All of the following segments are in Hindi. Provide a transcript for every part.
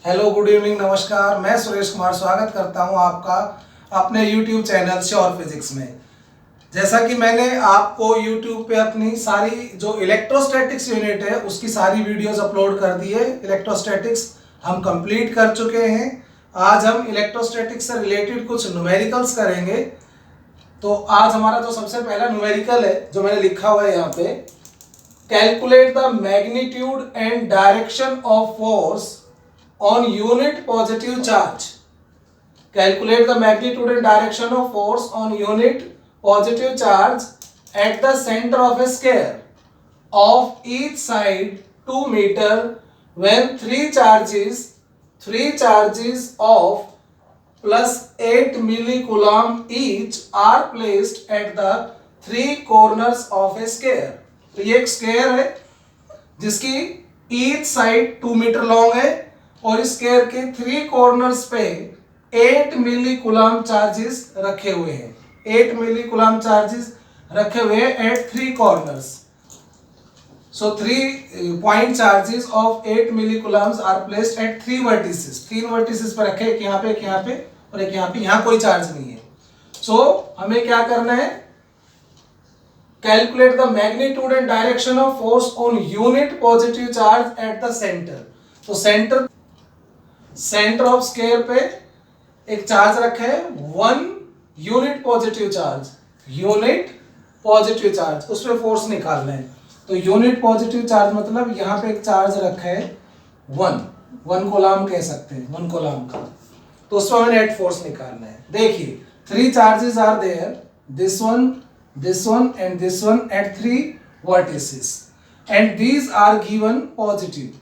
हेलो, गुड इवनिंग, नमस्कार। मैं सुरेश कुमार स्वागत करता हूं आपका अपने YouTube चैनल श्योर फिजिक्स में। जैसा कि मैंने आपको YouTube पे अपनी सारी जो इलेक्ट्रोस्टैटिक्स यूनिट है उसकी सारी वीडियोस अपलोड कर दी है। इलेक्ट्रोस्टैटिक्स हम कंप्लीट कर चुके हैं। आज हम इलेक्ट्रोस्टैटिक्स से रिलेटेड कुछ न्यूमेरिकल्स करेंगे। तो आज हमारा जो सबसे पहला न्यूमेरिकल है जो मैंने लिखा हुआ है यहाँ पे, calculate the magnitude and direction of force on unit positive charge. Calculate the magnitude and direction of force on unit positive charge at the center of a sphere of each side 2 meter when three charges of plus 8 millicoulomb each are placed at the three corners of a sphere. तो ये एक स्क्वायर है जिसकी ईच साइड 2 मीटर लॉन्ग है और इस स्क्वायर के 3 कॉर्नर्स पे 8 मिली कूलम्ब चार्जेस रखे हुए हैं। 8 मिली कूलम्ब चार्जेस रखे हुए हैं at 3 corners. So 3 point charges of 8 millicoulombs are placed at 3 vertices. 3 vertices पर रखे, एक यहाँ पे, एक यहाँ पे और एक यहाँ पे। यहाँ कोई चार्ज नहीं है। सो हमें क्या करना है? Calculate the magnitude and direction of force on unit positive charge at the centre. तो सेंटर ऑफ स्क्वायर पे एक चार्ज रखा है 1 unit positive charge. Unit positive charge, उस पर फोर्स निकालना है। तो यूनिट पॉजिटिव चार्ज मतलब यहाँ पे एक चार्ज रखा है 1 कूलम्ब कह सकते हैं, 1 कूलम्ब का। तो उस पर हमें नेट फोर्स निकालना है। देखिए 3 charges are there, this one and this one at 3 vertices and these are given positive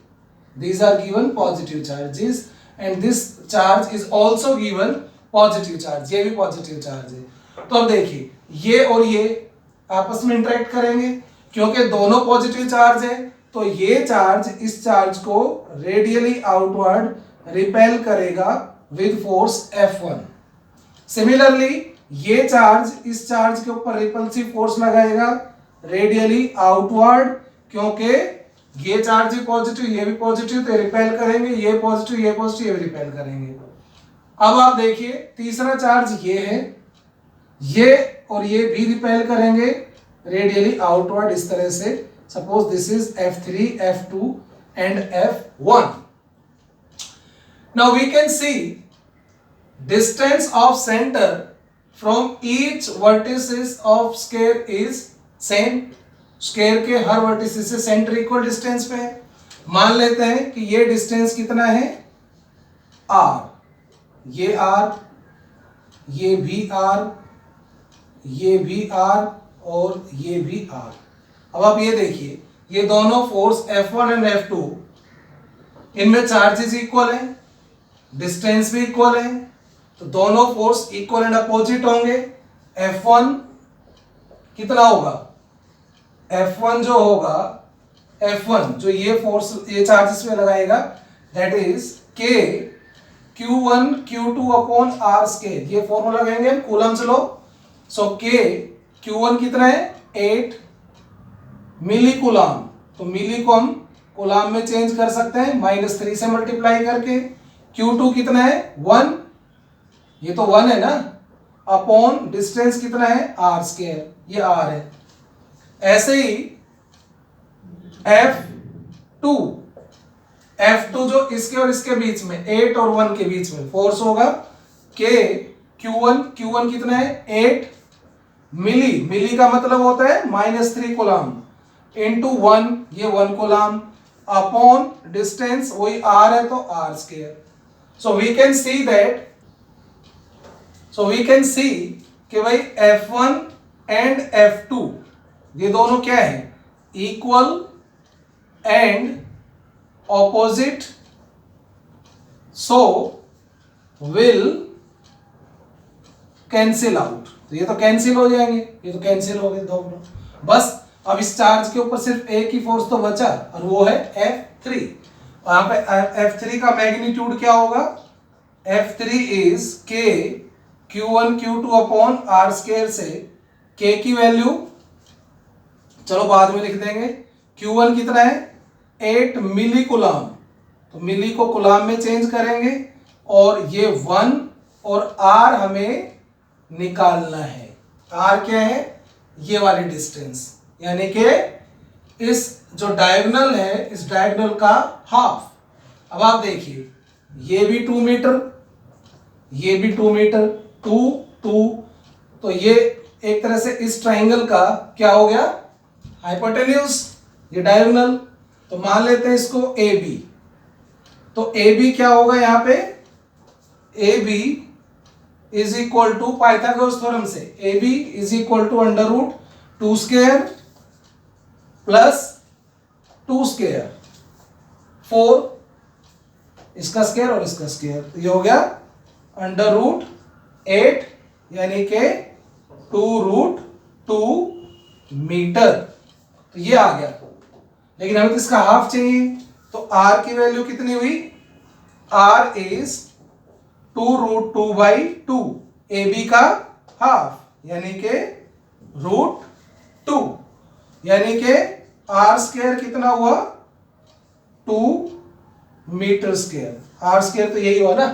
charges and this charge is also given positive charge। ये भी पॉजिटिव चार्ज है। तो अब देखिए ये और ये आपस में इंटरेक्ट करेंगे क्योंकि दोनों पॉजिटिव चार्ज है। तो ये चार्ज इस चार्ज को रेडियली आउटवर्ड रिपेल करेगा विद फोर्स F1। सिमिलरली ये चार्ज इस चार्ज के ऊपर रिपल्सिव फोर्स लगाएगा रेडियली आउटवर्ड, क्योंकि ये चार्ज भी पॉजिटिव, ये भी पॉजिटिव, तो रिपेल करेंगे। ये पॉजिटिव, ये पॉजिटिव, ये भी रिपेल करेंगे। अब आप देखिए तीसरा चार्ज ये है, ये और ये भी रिपेल करेंगे रेडियली आउटवर्ड इस तरह से। Suppose this is F3, F2 and F1। Now we can see distance of centre from each vertices of square is same. Square के हर वर्टिसेस से सेंटर इक्वल डिस्टेंस पे है। मान लेते हैं कि ये डिस्टेंस कितना है R, ये R, ये भी R, ये भी R और ये भी R। अब आप ये देखिए ये दोनों फोर्स F1 एंड F2, इनमें चार्जेस इक्वल हैं, डिस्टेंस भी इक्वल है, तो दोनों फोर्स इक्वल एंड अपोजिट होंगे। F1 कितना होगा? F1 जो होगा, F1 जो ये फोर्स ये चार्जेस में लगाएगा, that is K Q1 Q2 upon R square. ये फॉर्मूला लगाएंगे कूलम्ब्स लॉ। सो K Q1 कितना है 8 मिली कूलम्ब। तो मिली को हम कूलम्ब में चेंज कर सकते हैं -3 से मल्टीप्लाई करके। Q2 कितना है 1, ये तो 1 है ना, अपॉन डिस्टेंस कितना है R स्क्वायर, ये R है। ऐसे ही F2 जो इसके और इसके बीच में 8 और 1 के बीच में फोर्स होगा K Q1 कितना है 8 मिली का मतलब होता है -3 कूलम्ब इंटू 1, ये 1 कूलम्ब अपॉन डिस्टेंस वही R है तो R square. So we can see कि भाई F1 एंड F2 ये दोनों क्या है equal and opposite, so will cancel out. तो ये तो कैंसिल हो जाएंगे, ये तो कैंसिल हो गए दोनों। बस अब इस चार्ज के ऊपर सिर्फ एक ही फोर्स तो बचा और वो है F3। यहाँ पे F3 का मैग्नीट्यूड क्या होगा? F3 is K Q1 Q2 upon R square से K की वैल्यू चलो बाद में लिख देंगे। Q1 कितना है 8 मिली कूलम्ब तो मिली को कूलाम में चेंज करेंगे और ये 1 और r हमें निकालना है। r क्या है? ये वाली डिस्टेंस, यानी कि इस जो डायगोनल है इस डायगोनल का हाफ। अब आप देखिए ये भी 2 मीटर, ये भी 2 मीटर, 2 2, तो ये एक तरह से इस ट्राइंगल का क्या हो गया? हाइपोटेन्यूज, ये डायगोनल। तो मान लेते हैं इसको ए बी। तो ए बी क्या होगा यहाँ पे? A B is equal to Pythagoras theorem से A B is equal to under root 2 square plus 2 square 4, इसका स्क्वायर और इसका स्क्वायर, तो ये हो गया अंडर रूट 8 यानी के 2√2 मीटर। तो ये आ गया, लेकिन हमें तो इसका हाफ चाहिए। तो r की वैल्यू कितनी हुई? r इज 2√2/2, ए बी का हाफ यानी के √2, यानी के r स्क्वायर कितना हुआ? 2 मीटर स्क्वायर। r स्क्वायर तो यही हुआ ना,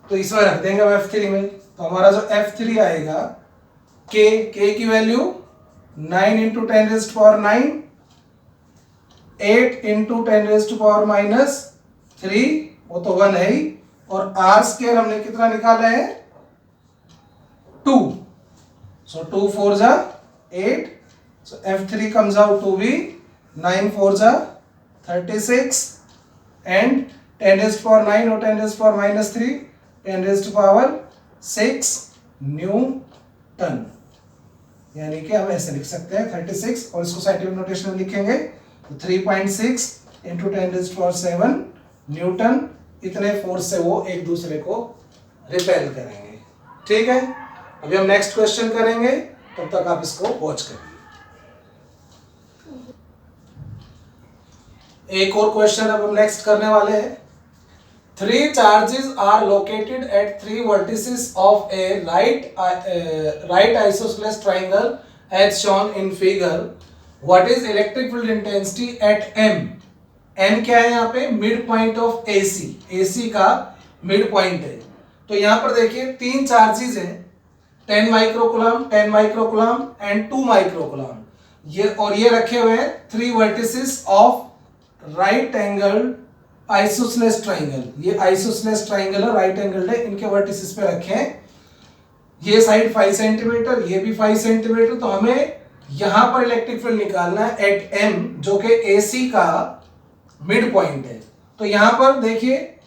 तो इसमें रख देंगे हम F3 में। तो हमारा जो F3 आएगा k की वैल्यू 9 × 10⁻⁹, 8 × 10⁻³ वो तो 1 है ही, और r स्क्वायर हमने कितना निकाला है? 2। सो 2 4 जा 8, so F3 comes out to be 9 4 जा 36 and 10⁻⁹ or 10⁻³ 10⁻⁶ न्यूटन, यानी कि हम ऐसे लिख सकते हैं 36 और इसको साइंटिफिक नोटेशन में लिखेंगे तो 3.6 × 10⁻⁷ न्यूटन। इतने फोर्स से वो एक दूसरे को रिपेल करेंगे। ठीक है, अभी हम नेक्स्ट क्वेश्चन करेंगे, तब तक आप इसको वॉच करिए। एक और क्वेश्चन अब हम नेक्स्ट करने वाले हैं। 3 charges are located at 3 vertices of a right isosceles triangle as shown in figure. What is electric field intensity at M? M क्या है यहाँ पे? Mid point of AC, AC का मिड पॉइंट है। तो यहाँ पर देखिए 3 चार्जेस हैं, 10 माइक्रोकूलम, 10 माइक्रोकूलम एंड 2 माइक्रोकूलम, ये और ये रखे हुए हैं 3 vertices of right angle isosceles triangle. ये आइसोसेलेस ट्राइंगल है, राइट एंगल है, इनके वर्टिसेस पे रखे हैं। ये साइड 5 सेंटीमीटर, ये भी 5 सेंटीमीटर। तो हमें यहां पर इलेक्ट्रिक फील्ड निकालना है एट M, जो कि AC का मिड पॉइंट है। तो यहां पर देखिए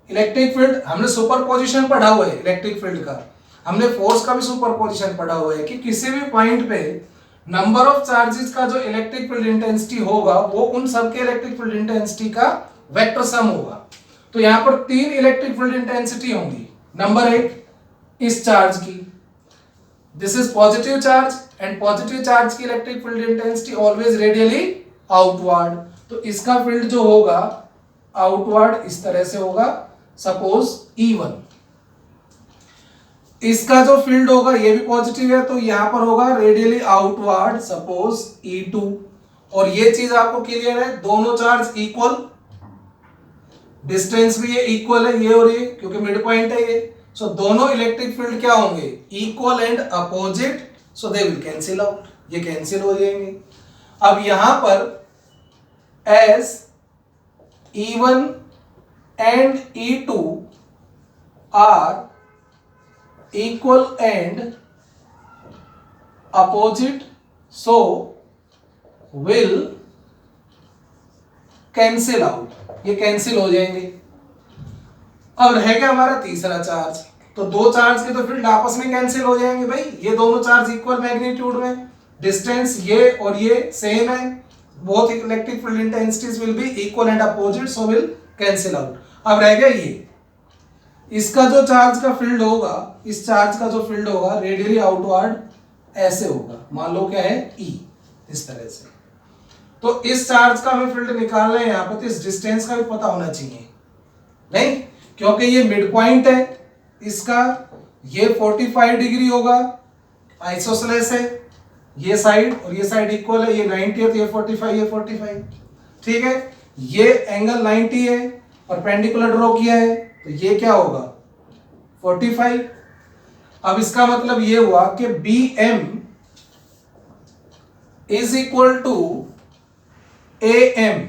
इलेक्ट्रिक फील्ड हमने सुपरपोजिशन पढ़ा हुआ है, इलेक्ट्रिक फील्ड का हमने फोर्स का भी सुपरपोजिशन पढ़ा हुआ है कि किसी भी पॉइंट पे नंबर ऑफ चार्जेस का जो इलेक्ट्रिक फील्ड इंटेंसिटी होगा वो उन सबके इलेक्ट्रिक फील्ड इंटेंसिटी का वेक्टर सम होगा। तो यहां पर 3 इलेक्ट्रिक फील्ड इंटेंसिटी होंगी। नंबर 1 इस चार्ज की, this is positive charge and positive charge की electric field intensity always radially outward. तो इसका फील्ड जो होगा आउटवर्ड इस तरह से होगा, सपोज E1। इसका जो फील्ड होगा ये भी पॉजिटिव है, तो यहां पर होगा रेडियली आउटवर्ड, सपोज E2। और ये चीज आपको क्लियर है, दोनों चार्ज इक्वल, डिस्टेंस भी ये इक्वल है, ये और ये, क्योंकि मिड पॉइंट है ये। सो दोनों इलेक्ट्रिक फील्ड क्या होंगे? Equal and opposite, so they will cancel out, ये कैंसिल हो जाएंगे। अब यहां पर as E1 and E2 are equal and opposite, so will cancel out, ये कैंसिल हो जाएंगे। अब रहेगा हमारा तीसरा चार्ज, तो दो चार्ज के तो फील्ड आपस में कैंसिल हो जाएंगे भाई, ये दोनों चार्ज इक्वल मैग्नीट्यूड में, डिस्टेंस ये और ये सेम है, both electric field intensities will be equal and opposite, so will cancel out. अब रह गया ये, इसका जो चार्ज का फील्ड होगा, इस चार्ज का जो फील्ड होगा रेडियली आउटवर्ड ऐसे होगा, मान लो क्या है E, इस तरह से। तो इस चार्ज का हमें फील्ड निकालना है यहाँ पे, तो इस डिस्टेंस का भी पता होना चाहिए नहीं, क्योंकि ये मिड पॉइंट है इसका, ये 45 डिग्री होगा, आइसोसेलेस है, ये साइड और ये साइड इक्वल है, ये 90 है तो ये 45, ये 45, ठीक है। ये एंगल 90 है, परपेंडिकुलर ड्रॉ किया है तो ये क्या होगा 45। अब इसका मतलब ये हुआ कि B M is equal to A M,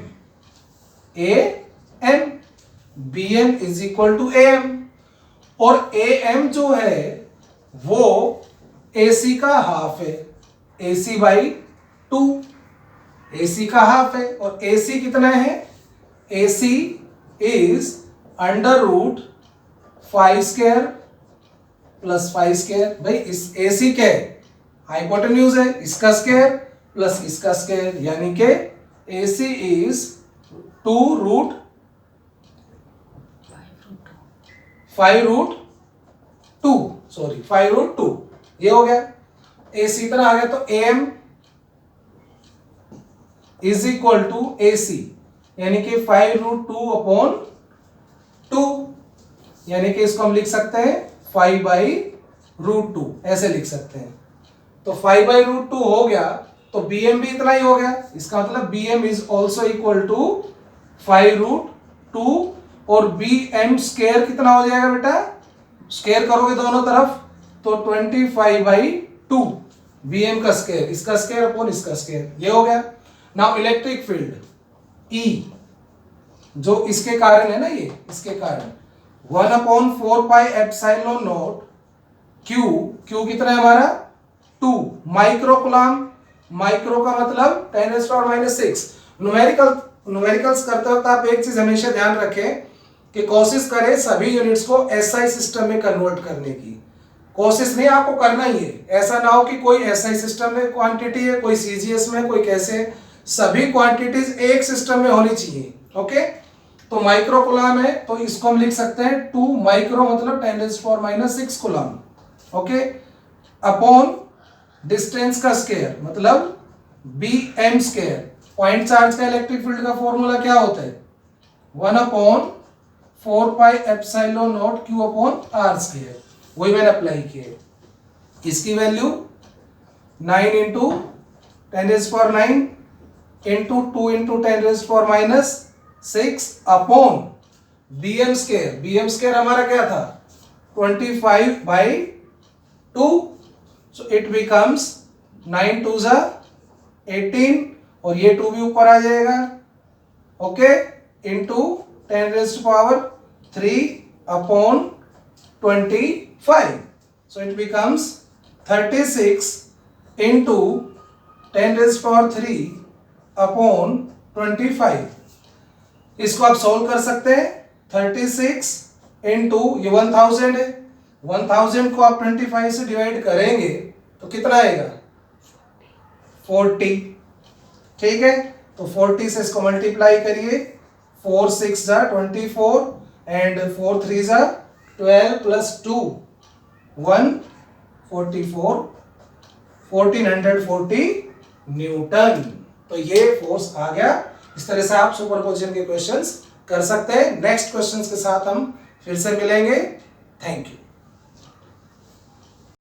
B M is equal to A M, और ए एम जो है वो ए सी का हाफ है, ए सी बाई 2, ए सी का हाफ है, और ए सी कितना है, A C is under root 5 square plus 5 square. भाई इस ए सी क्या है, हाइपोटेन्यूज है, इसका स्क्वायर प्लस इसका स्क्वायर, यानी कि ए सी इज 5 रूट 2, ये हो गया। ए सी इतना आ गया तो A M is equal to A C, यानी कि 5√2/2, यानी कि इसको हम लिख सकते हैं 5/√2, ऐसे लिख सकते हैं। तो 5/√2 हो गया तो bm भी इतना ही हो गया, इसका मतलब bm is also equal to 5√2, और bm स्क्वायर कितना हो जाएगा बेटा, स्क्वायर करोगे दोनों तरफ तो 25/2 bm का स्क्वायर, इसका स्क्वायर अपॉन इसका स्क्वायर, ये हो गया। नाउ इलेक्ट्रिक फील्ड E जो इसके कारण है ना, ये इसके कारण 1/4πε0 Q कितना है हमारा 2 माइक्रो कूलम, माइक्रो का मतलब 10⁻⁻⁶। न्यूमेरिकल्स करते वक्त आप एक चीज हमेशा ध्यान रखें कि कोशिश करें सभी यूनिट्स को एसआई सिस्टम में कन्वर्ट करने की कोशिश नहीं, आपको करना ही है। ऐसा ना हो कि कोई एसआई सिस्टम में क्वांटिटी है, कोई सीजीएस में, कोई कैसे, सभी क्वांटिटीज एक सिस्टम में होनी चाहिए। ओके, तो माइक्रो कूलम है तो इसको हम लिख सकते हैं 2 माइक्रो मतलब 10⁻⁻⁶ कूलम, ओके, अपॉन डिस्टेंस का स्क्वायर मतलब bm स्क्वायर। पॉइंट चार्ज का इलेक्ट्रिक फील्ड का फॉर्मूला क्या होता है 1/4πε0 Q/r², वही मैंने अप्लाई किया। इसकी value 9 × 10⁹ into 2 × 10⁻⁶ upon bm square. bm square हमारा क्या था 25/2, so it becomes 9 2 18, और ये 2 भी ऊपर आ जाएगा, okay, into 10⁻³ upon 25, so it becomes 36 into 10⁻³ upon 25। इसको आप सोल्व कर सकते हैं। 36 इंटू ये 1000 है, 1000 को आप 25 से डिवाइड करेंगे तो कितना आएगा 40, ठीक है। तो 40 से इसको मल्टीप्लाई करिए, 4 6 24 एंड 4 3 12 प्लस 2 144 1440 न्यूटन। तो ये फोर्स आ गया। इस तरह से आप सुपरपोजिशन के क्वेश्चंस कर सकते हैं। नेक्स्ट क्वेश्चंस के साथ हम फिर से मिलेंगे। Thank you.